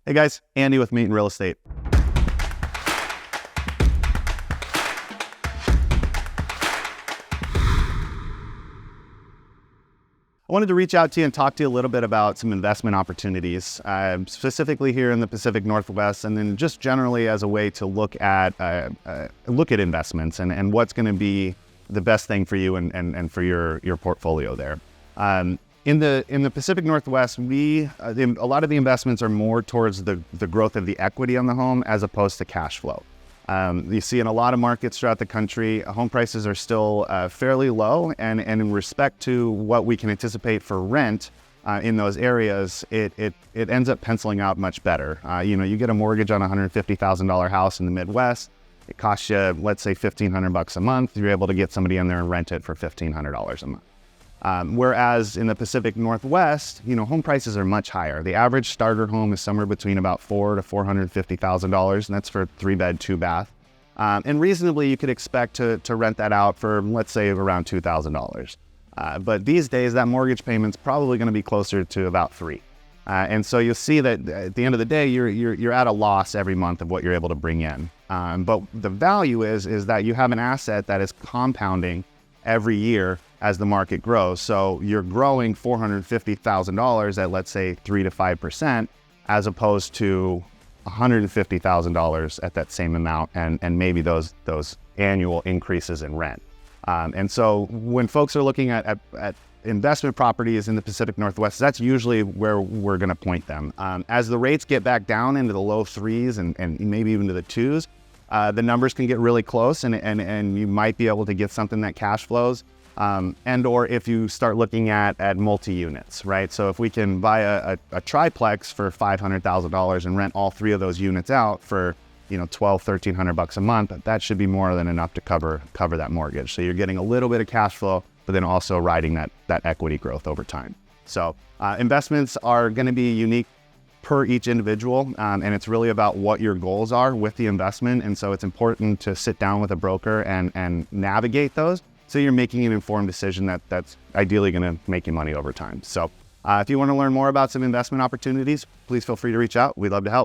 Hey guys, Andy with Matin Real Estate. I wanted to reach out to you and talk to you a little bit about some investment opportunities, specifically here in the Pacific Northwest, and then just generally as a way to look at investments and what's going to be the best thing for you and for your portfolio there. In the Pacific Northwest, a lot of the investments are more towards the growth of the equity on the home as opposed to cash flow. You see in a lot of markets throughout the country, home prices are still fairly low, and in respect to what we can anticipate for rent in those areas, it ends up penciling out much better. You get a mortgage on a $150,000 house in the Midwest. It costs you, let's say, $1,500 a month. You're able to get somebody in there and rent it for $1,500 a month. Whereas in the Pacific Northwest, home prices are much higher. The average starter home is somewhere between about $400,000 to $450,000, and that's for 3-bed, 2-bath. And reasonably, you could expect to rent that out for, let's say, around $2,000. But these days, that mortgage payment's probably going to be closer to about $3,000. And so you'll see that at the end of the day, you're at a loss every month of what you're able to bring in. But the value is that you have an asset that is compounding every year as the market grows. So you're growing $450,000 at, let's say, 3 to 5%, as opposed to $150,000 at that same amount, and maybe those annual increases in rent. And so when folks are looking at investment properties in the Pacific Northwest, that's usually where we're going to point them. As the rates get back down into the low 3s and maybe even to the 2s, the numbers can get really close, and you might be able to get something that cash flows. And or if you start looking at multi-units, right? So if we can buy a triplex for $500,000 and rent all 3 of those units out for $1,200-$1,300 a month, that should be more than enough to cover that mortgage. So you're getting a little bit of cash flow, but then also riding that equity growth over time. So investments are going to be unique per each individual, and it's really about what your goals are with the investment. And so it's important to sit down with a broker and navigate those, so you're making an informed decision that's ideally going to make you money over time. So if you want to learn more about some investment opportunities, please feel free to reach out. We'd love to help.